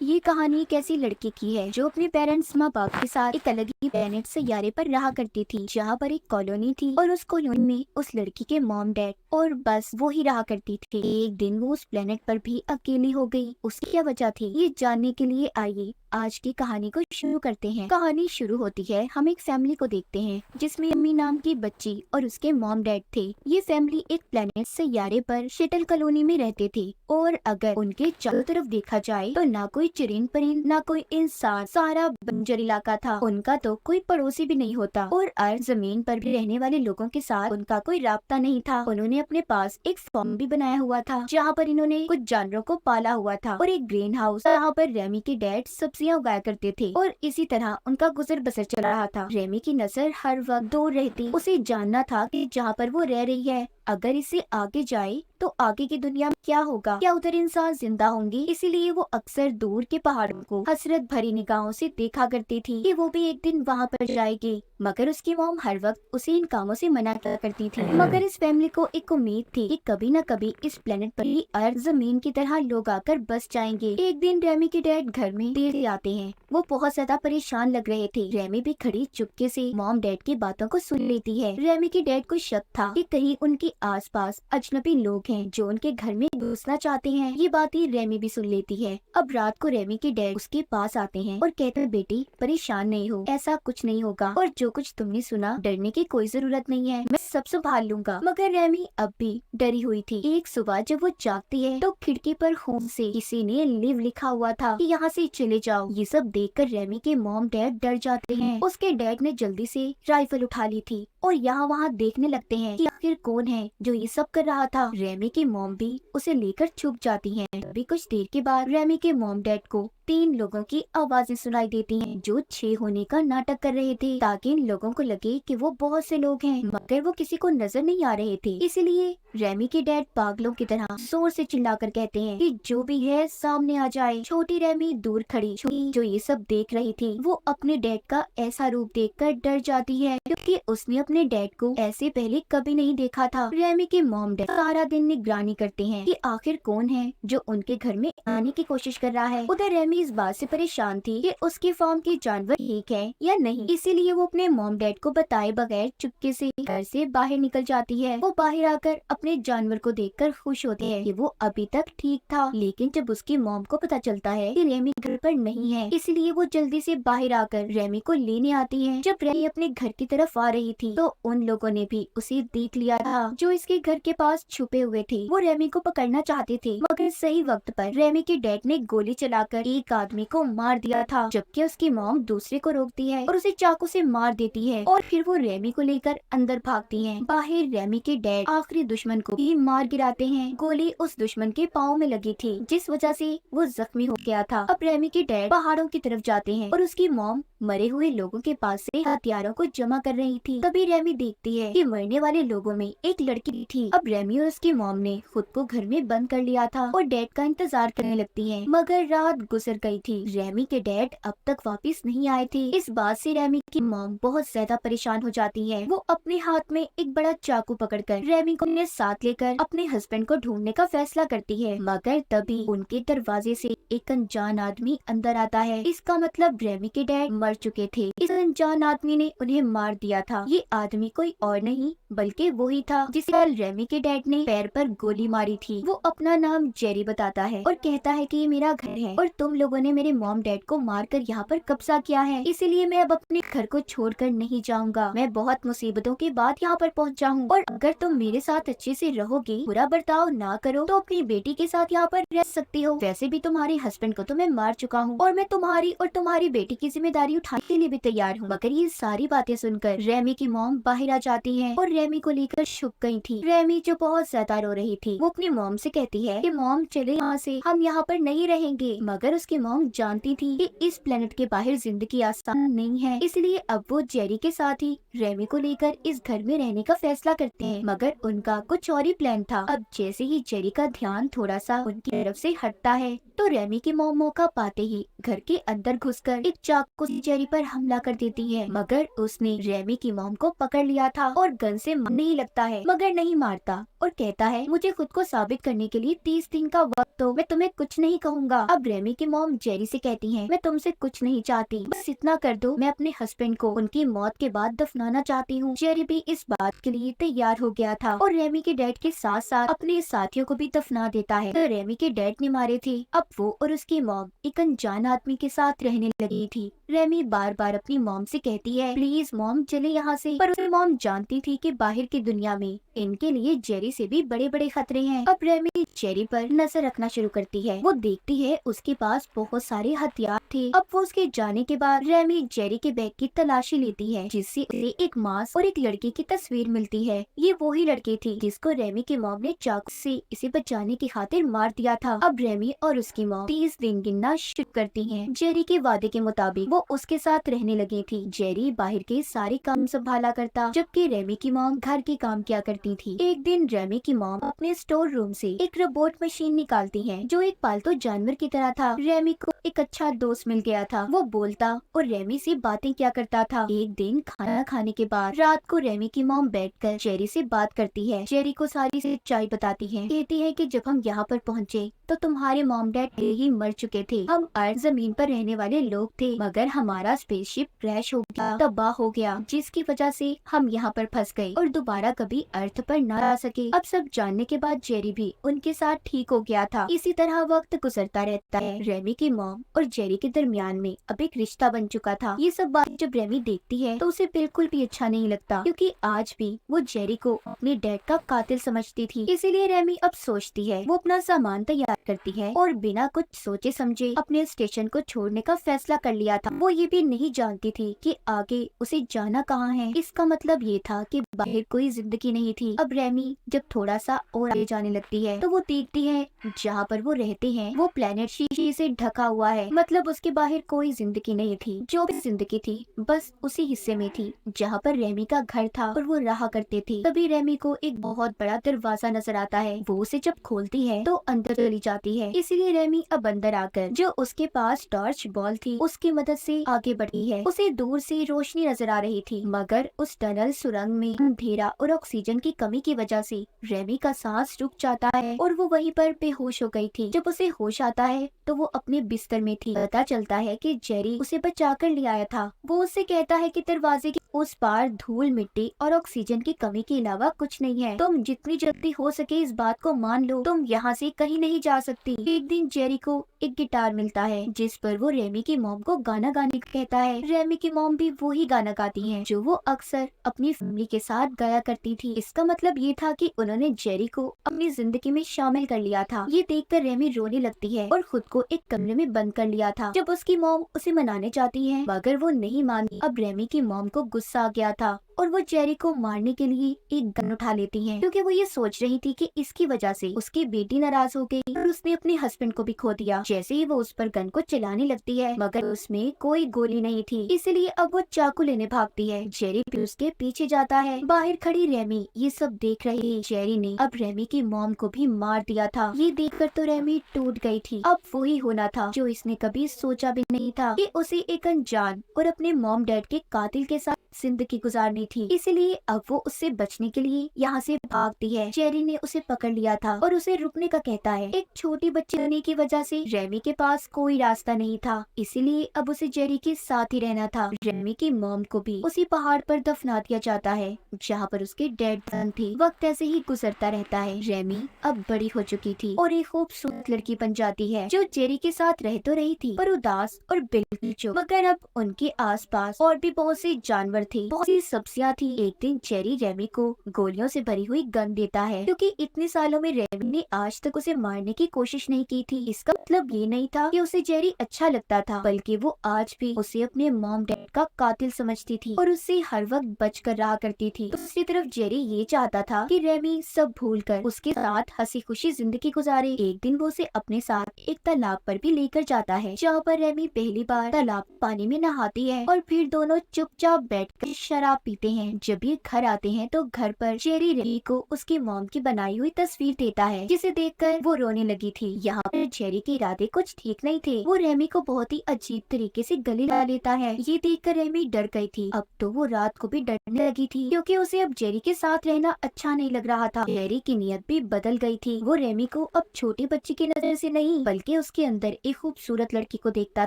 ये कहानी एक ऐसी लड़की की है जो अपने पेरेंट्स माँ बाप के साथ एक अलग ही प्लेनेट सैयारे पर रहा करती थी, जहाँ पर एक कॉलोनी थी और उस कॉलोनी में उस लड़की के मॉम डैड और बस वो ही रहा करती थी। एक दिन वो उस प्लेनेट पर भी अकेली हो गई। उसकी क्या वजह थी, ये जानने के लिए आइए आज की कहानी को शुरू करते हैं। कहानी शुरू होती है, हम एक फैमिली को देखते हैं जिसमें अम्मी नाम की बच्ची और उसके मॉम डैड थे। ये फैमिली एक प्लेनेट सैयारे पर शटल कॉलोनी में रहते थे और अगर उनके चारों तरफ देखा जाए तो ना कोई चिरिन परिन ना कोई इंसान, सारा बंजर इलाका था। उनका तो कोई पड़ोसी भी नहीं होता और अर्थ जमीन पर भी रहने वाले लोगों के साथ उनका कोई राब्ता नहीं था। उन्होंने अपने पास एक फार्म भी बनाया हुआ था जहाँ पर इन्होंने कुछ जानवरों को पाला हुआ था और एक ग्रीन हाउस जहाँ पर रेमी के डैड सब्जियां उगाया करते थे और इसी तरह उनका गुजर बसर चल रहा था। रेमी की नजर हर वक्त दूर रहती। उसे जानना था कि जहाँ पर वो रह रही है अगर इसे आगे जाए तो आगे की दुनिया में क्या होगा, क्या उधर इंसान जिंदा होंगे। इसीलिए वो अक्सर दूर के पहाड़ों को हसरत भरी निगाहों से देखा करती थी कि वो भी एक दिन वहाँ पर जाएगी। मगर उसकी मॉम हर वक्त उसे इन कामों से मना किया करती थी। मगर इस फैमिली को एक उम्मीद थी कि कभी न कभी इस प्लेनेट पर ही अर्थ जमीन की तरह लोग आकर बस जाएंगे। एक दिन रेमी के डैड घर में देर से आते हैं। वो बहुत ज्यादा परेशान लग रहे थे। रेमी भी खड़ी चुपके से मॉम डैड की बातों को सुन लेती है। रेमी के डैड को शक था कि कहीं उनके आसपास अजनबी लोग हैं जो उनके घर में घुसना चाहते हैं। ये बातें रेमी भी सुन लेती है। अब रात को रेमी के डैड उसके पास आते हैं और कहते हैं, बेटी परेशान नहीं हो, ऐसा कुछ नहीं होगा और जो कुछ तुमने सुना डरने की कोई जरूरत नहीं है, मैं सब संभाल लूंगा। मगर रेमी अब भी डरी हुई थी। एक सुबह जब वो जागती है तो खिड़की पर होम से किसी ने लिव लिखा हुआ था कि यहाँ से चले जाओ। ये सब देखकर रेमी के मॉम डैड डर जाते हैं। उसके डैड ने जल्दी से राइफल उठा ली थी और यहाँ वहाँ देखने लगते हैं कि आखिर कौन है जो ये सब कर रहा था। रेमी की मॉम भी उसे लेकर छुप जाती हैं। तभी कुछ देर के बाद रेमी के मॉम डैड को 3 लोगों की आवाजें सुनाई देती हैं जो 6 होने का नाटक कर रहे थे ताकि इन लोगों को लगे कि वो बहुत से लोग हैं, मगर वो किसी को नजर नहीं आ रहे थे। इसलिए रेमी के डैड पागलों की तरह जोर से चिल्लाकर कहते हैं कि जो भी है सामने आ जाए। छोटी रेमी दूर खड़ी जो ये सब देख रही थी वो अपने डैड का ऐसा रूप देखकर डर जाती है क्योंकि उसने अपने डैड को ऐसे पहले कभी नहीं देखा था। रेमी के मॉम डैड सारा दिन निगरानी करते हैं कि आखिर कौन है जो उनके घर में आने की कोशिश कर रहा है। उधर रेमी इस बात से परेशान थी कि उसके फार्म के जानवर ठीक है या नहीं, इसीलिए वो अपने मॉम डैड को बताए बगैर चुपके से घर से बाहर निकल जाती है। वो बाहर आकर अपने जानवर को देखकर खुश होती है कि वो अभी तक ठीक था। लेकिन जब उसकी मॉम को पता चलता है कि रेमी घर पर नहीं है, इसलिए वो जल्दी से बाहर आकर रेमी को लेने आती है। जब रेमी अपने घर की तरफ आ रही थी तो उन लोगों ने भी उसे देख लिया था जो इसके घर के पास छुपे हुए थे। वो रेमी को पकड़ना चाहते थे मगर सही वक्त पर रेमी के डैड ने गोली चलाकर एक आदमी को मार दिया था, जबकि उसकी मॉम दूसरे को रोकती है और उसे चाकू से मार देती है और फिर वो रेमी को लेकर अंदर भागती हैं। बाहर रेमी के डैड आखिरी दुश्मन को ही मार गिराते हैं। गोली उस दुश्मन के पाँव में लगी थी जिस वजह से वो जख्मी हो गया था। अब रेमी के डैड पहाड़ों की तरफ जाते हैं और उसकी मॉम मरे हुए लोगों के पास से हथियारों को जमा कर रही थी। तभी रेमी देखती है कि मरने वाले लोगों में एक लड़की थी। अब रेमी और उसकी मॉम ने खुद को घर में बंद कर लिया था और डैड का इंतजार करने लगती हैं। मगर रात गुजर गई थी। रेमी के डैड अब तक वापस नहीं आए थे। इस बात से रेमी की मॉम बहुत ज्यादा परेशान हो जाती है। वो अपने हाथ में एक बड़ा चाकू पकड़कर रेमी को अपने साथ लेकर अपने हस्बैंड को ढूंढने का फैसला करती है। मगर तभी उनके दरवाजे से एक अनजान आदमी अंदर आता है। इसका मतलब रेमी के डैड मर चुके थे। इस अनजान आदमी ने उन्हें मार दिया था। ये आदमी कोई और नहीं बल्कि वही था जिसे कल रेमी के डैड ने पैर पर गोली मारी थी। वो अपना नाम जेरी बताता है और कहता है कि ये मेरा घर है और तुम लोगों ने मेरे मॉम डैड को मारकर यहाँ पर कब्जा किया है, इसीलिए मैं अब अपने घर को छोड़कर नहीं जाऊंगा। मैं बहुत मुसीबतों के बाद यहाँ पर पहुँचा हूँ और अगर तुम मेरे साथ अच्छे से रहोगे, बुरा बर्ताव ना करो तो अपनी बेटी के साथ यहाँ पर रह सकती हो। वैसे भी तुम्हारे हस्बैंड को तो मैं मार चुका हूँ और मैं तुम्हारी और तुम्हारी बेटी की जिम्मेदारी उठाने के लिए भी तैयार हूँ। मगर ये सारी बातें सुनकर रेमी की मॉम बाहर आ जाती है और रेमी को लेकर छुप गई थी। रेमी जो बहुत ज्यादा रो रही थी वो अपनी मॉम से कहती है कि मॉम चले यहाँ से, हम यहाँ पर नहीं रहेंगे। मगर उसकी मॉम जानती थी कि इस प्लेनेट के बाहर जिंदगी आसान नहीं है, इसलिए अब वो जेरी के साथ ही रेमी को लेकर इस घर में रहने का फैसला करते हैं। मगर उनका कुछ और ही प्लान था। अब जैसे ही जेरी का ध्यान थोड़ा सा उनकी तरफ से हटता है तो रेमी की मॉम मौका पाते ही घर के अंदर घुसकर एक चाकू से जेरी पर हमला कर देती है। मगर उसने रेमी की मॉम को पकड़ लिया था और गन से नहीं लगता है मगर नहीं मारता और कहता है मुझे खुद को साबित करने के लिए 30 दिन का वक्त दो, मैं तुम्हें कुछ नहीं कहूँगा। अब रेमी की मॉम जेरी से कहती है मैं तुमसे कुछ नहीं चाहती, बस इतना कर दो, मैं अपने हस्बैंड को उनकी मौत के बाद दफनाना चाहती हूँ। जेरी भी इस बात के लिए तैयार हो गया था और रेमी के डैड के साथ साथ अपने साथियों को भी दफना देता है। तो रेमी के डैड ने मारे थे, अब वो और उसकी मॉम एक अनजान आदमी के साथ रहने लगी थी। रेमी बार बार अपनी मॉम से कहती है प्लीज मॉम चले यहाँ से, पर उसकी मॉम जानती थी कि बाहर की दुनिया में इनके लिए जेरी से भी बड़े बड़े खतरे हैं। अब रेमी जेरी पर नजर रखना शुरू करती है। वो देखती है उसके पास बहुत सारे हथियार थे। अब वो उसके जाने के बाद रेमी जेरी के बैग की तलाशी लेती है जिससे उसे एक मास्क और एक लड़की की तस्वीर मिलती है। ये वही लड़की थी जिसको रेमी की मॉम ने चाकू से इसे बचाने की खातिर मार दिया था। अब रेमी और उसकी मॉम 30 दिन गिनना शुरू करती हैं। जेरी के वादे के मुताबिक वो उसके साथ रहने लगी थी। जेरी बाहर के सारे काम संभाला करता जबकि रेमी की मॉम घर के काम किया करती थी। एक दिन रेमी की मॉम अपने स्टोर रूम से एक रोबोट मशीन निकालती है जो एक पालतू जानवर की तरह था। रेमी को एक अच्छा दोस्त मिल गया था, वो बोलता और रेमी से बातें किया करता था। एक दिन खाना खाने के बाद रात को रेमी की मॉम बैठकर जेरी से बात करती है। जेरी को सारी सच्चाई बताती है, कहती है कि जब हम यहाँ पर पहुँचे तो तुम्हारे मॉम डैड ही मर चुके थे। हम अर्थ जमीन पर रहने वाले लोग थे मगर हमारा स्पेसशिप क्रैश हो गया, तबाह हो गया, जिसकी वजह से हम यहाँ पर फंस गए और दोबारा कभी अर्थ पर न आ सके। अब सब जानने के बाद जेरी भी उनके साथ ठीक हो गया था। इसी तरह वक्त गुजरता रहता है। रेमी की मॉम और जेरी के दरमियान में अब एक रिश्ता बन चुका था। ये सब बात जब रेमी देखती है तो उसे बिल्कुल भी अच्छा नहीं लगता क्योंकि आज भी वो जेरी को अपने डैड का कातिल समझती थी। इसीलिए रेमी अब सोचती है, वो अपना सामान तैयार करती है और बिना कुछ सोचे समझे अपने स्टेशन को छोड़ने का फैसला कर लिया था। वो ये भी नहीं जानती थी कि आगे उसे जाना कहाँ है। इसका मतलब ये था कि बाहर कोई जिंदगी नहीं थी। अब रेमी जब थोड़ा सा और आगे जाने लगती है तो वो देखती है जहाँ पर वो रहते हैं वो प्लेनेट शीशे से ढका हुआ है, मतलब उसके बाहर कोई जिंदगी नहीं थी। जो भी जिंदगी थी बस उसी हिस्से में थी जहाँ पर रेमी का घर था और वो रहा करते थे। तभी रेमी को एक बहुत बड़ा दरवाजा नजर आता है। वो उसे जब खोलती है तो अंदर चली जाती है। इसीलिए रेमी अब अंदर आकर जो उसके पास टॉर्च बॉल थी उसकी मदद से आगे बढ़ी है। उसे दूर से रोशनी नजर आ रही थी मगर उस टनल सुरंग में अंधेरा और ऑक्सीजन की कमी की वजह से रेमी का सांस रुक जाता है और वो वहीं पर बेहोश हो गई थी। जब उसे होश आता है तो वो अपने बिस्तर में थी। पता चलता है कि जेरी उसे बचा कर ले आया था। वो उससे कहता है कि दरवाजे के उस पार धूल मिट्टी और ऑक्सीजन की कमी के अलावा कुछ नहीं है। तुम जितनी जल्दी हो सके इस बात को मान लो, तुम यहाँ से कहीं नहीं जा सकती। एक दिन जेरी को एक गिटार मिलता है जिस पर वो रेमी की मॉम को गाना गाने को कहता है। रेमी की मॉम भी वही गाना गाती है जो वो अक्सर अपनी फैमिली के साथ गाया करती थी। इसका मतलब ये था कि उन्होंने जेरी को अपनी जिंदगी में शामिल कर लिया था। ये देखकर रेमी रोने लगती है और खुद को एक कमरे में बंद कर लिया था। जब उसकी मॉम उसे मनाने जाती है मगर वो नहीं मानी। अब रेमी की मॉम को गुस्सा आ गया था और वो जेरी को मारने के लिए एक गन उठा लेती हैं क्योंकि वो ये सोच रही थी कि इसकी वजह से उसकी बेटी नाराज हो गई और उसने अपने हस्बैंड को भी खो दिया। जैसे ही वो उस पर गन को चलाने लगती है मगर उसमें कोई गोली नहीं थी, इसलिए अब वो चाकू लेने भागती है। जेरी भी उसके पीछे जाता है। बाहर खड़ी रेमी ये सब देख रही है। जेरी ने अब रेमी की मॉम को भी मार दिया था। ये देखकर तो रेमी टूट गई थी। अब वही होना था जो इसने कभी सोचा भी नहीं था कि उसे एक अनजान और अपने मॉम डैड के कातिल के साथ जिंदगी गुजारनी थी। इसलिए अब वो उससे बचने के लिए यहाँ से भागती है। जेरी ने उसे पकड़ लिया था और उसे रुकने का कहता है। एक छोटी बच्ची होने की वजह से रेमी के पास कोई रास्ता नहीं था, इसीलिए अब उसे जेरी के साथ ही रहना था। रेमी की मॉम को भी उसी पहाड़ पर दफना दिया जाता है जहाँ पर उसके डैड दफन थे। वक्त ऐसे ही गुजरता रहता है। रेमी अब बड़ी हो चुकी थी और एक खूबसूरत लड़की बन जाती है जो जेरी के साथ रह तो रही थी पर उदास और बिल्कुल चुप। मगर अब उनके आसपास और भी बहुत से जानवर थे, बहुत सी सब्जियां थी। एक दिन जेरी रेमी को गोलियों से भरी हुई गन देता है क्योंकि इतने सालों में रेमी ने आज तक उसे मारने की कोशिश नहीं की थी। इसका मतलब ये नहीं था कि उसे जेरी अच्छा लगता था, बल्कि वो आज भी उसे अपने मॉम डैड का कातिल समझती थी और उससे हर वक्त बच कर रहा करती थी। दूसरी तरफ जेरी ये चाहता था कि रेमी सब भूलकर उसके साथ हंसी खुशी जिंदगी गुजारे। एक दिन वो उसे अपने साथ एक तालाब पर भी लेकर जाता है जहाँ पर रेमी पहली बार तालाब पानी में नहाती है और फिर दोनों चुपचाप बैठकर शराब पीते देखते हैं जब ये घर आते हैं तो घर पर जेरी रेमी को उसकी मॉम की बनाई हुई तस्वीर देता है, जिसे देखकर वो रोने लगी थी। यहाँ पर जेरी के इरादे कुछ ठीक नहीं थे। वो रेमी को बहुत ही अजीब तरीके से गले लगा लेता है। ये देखकर रेमी डर गई थी। अब तो वो रात को भी डरने लगी थी क्योंकि उसे अब जेरी के साथ रहना अच्छा नहीं लग रहा था। जेरी की नीयत भी बदल गई थी। वो रेमी को अब छोटे बच्चे की नजर से नहीं बल्कि उसके अंदर एक खूबसूरत लड़की को देखता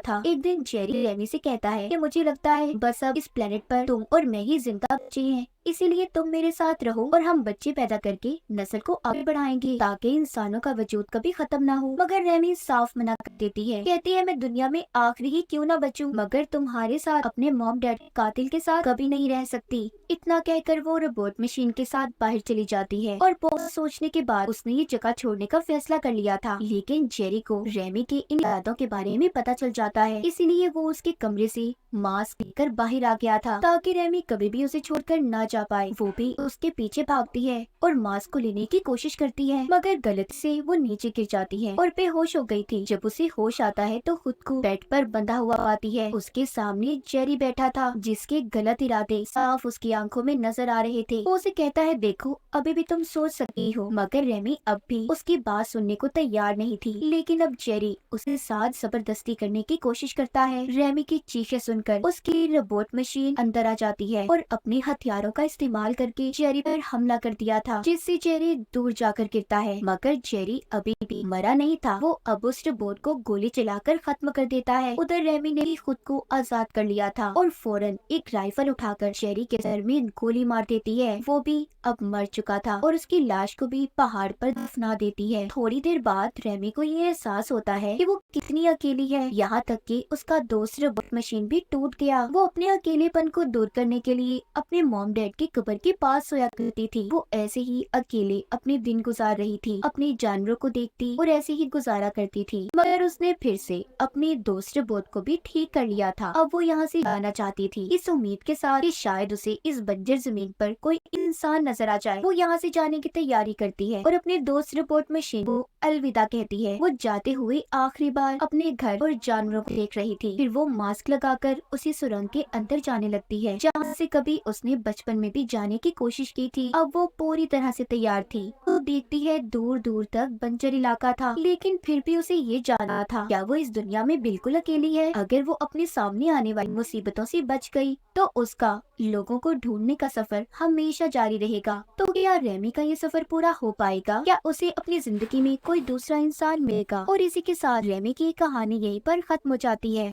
था। एक दिन जेरी रेमी से कहता है कि मुझे लगता है बस अब इस प्लेनेट पर तुम और मैं ही जिंदा बचे हैं, इसीलिए तुम मेरे साथ रहो और हम बच्चे पैदा करके नस्ल को आगे बढ़ाएंगे ताकि इंसानों का वजूद कभी खत्म ना हो। मगर रेमी साफ मना कर देती है, कहती है मैं दुनिया में आखिरी ही क्यों ना बचूं, मगर तुम्हारे साथ अपने मॉम डैड कातिल के साथ कभी नहीं रह सकती। इतना कहकर वो रोबोट मशीन के साथ बाहर चली जाती है और बहुत सोचने के बाद उसने ये जगह छोड़ने का फैसला कर लिया था। लेकिन जेरी को रेमी के इन इरादों के बारे में पता चल जाता है, इसीलिए वो उसके कमरे से मास्क लेकर बाहर आ गया था ताकि रेमी कभी भी उसे छोड़कर ना जा पाए। वो भी उसके पीछे भागती है और मास्क को लेने की कोशिश करती है, मगर गलती से वो नीचे गिर जाती है और बेहोश हो गई थी। जब उसे होश आता है तो खुद को बेड पर बंधा हुआ पाती है। उसके सामने जेरी बैठा था जिसके गलत इरादे साफ उसकी आंखों में नजर आ रहे थे। वो उसे कहता है देखो अभी भी तुम सोच सकती हो, मगर रेमी अब भी उसकी बात सुनने को तैयार नहीं थी। लेकिन अब जेरी उसे साथ जबरदस्ती करने की कोशिश करता है। रेमी की चीखें सुनकर उसकी रोबोट मशीन अंदर आ जाती है और अपने हथियारों का इस्तेमाल करके जेरी पर हमला कर दिया था, जिससे जेरी दूर जाकर गिरता है। मगर जेरी अभी भी मरा नहीं था। वो अब उस रोबोट को गोली चलाकर खत्म कर देता है। उधर रेमी ने भी खुद को आजाद कर लिया था और फौरन एक राइफल उठाकर जेरी के सर में गोली मार देती है। वो भी अब मर चुका था और उसकी लाश को भी पहाड़ पर दफना देती है। थोड़ी देर बाद रेमी को ये एहसास होता है कि वो कितनी अकेली है, यहाँ तक कि उसका दोस्त रोबोट मशीन भी टूट गया। वो अपने अकेलेपन को दूर करने के लिए अपने मॉम डैड की कब्र के पास सोया करती थी। वो ऐसे ही अकेले अपने दिन गुजार रही थी, अपने जानवरों को देखती और ऐसे ही गुजारा करती थी। मगर उसने फिर से अपने दोस्त रोबोट को भी ठीक कर लिया था। अब वो यहाँ से जाना चाहती थी इस उम्मीद के साथ कि शायद उसे इस बंजर जमीन पर कोई इंसान नजर आ जाए। वो यहाँ से जाने की तैयारी करती है और अपने दोस्त रोबोट मशीन को अलविदा कहती है। वो जाते हुए आखिरी बार अपने घर और जानवरों को देख रही थी। फिर वो मास्क लगाकर उसी सुरंग के अंदर जाने लगती है जहाँ से कभी उसने बचपन में भी जाने की कोशिश की थी। अब वो पूरी तरह से तैयार थी। वो देखती है दूर दूर तक बंजर इलाका था, लेकिन फिर भी उसे ये जानना था क्या वो इस दुनिया में बिल्कुल अकेली है। अगर वो अपने सामने आने वाली मुसीबतों से बच गई तो उसका लोगों को ढूंढने का सफर हमेशा जारी रहेगा। तो क्या रेमी का ये सफर पूरा हो पाएगा? क्या उसे अपनी जिंदगी में कोई दूसरा इंसान मिलेगा? और इसी के साथ रेमी की कहानी यहीं पर खत्म हो जाती है।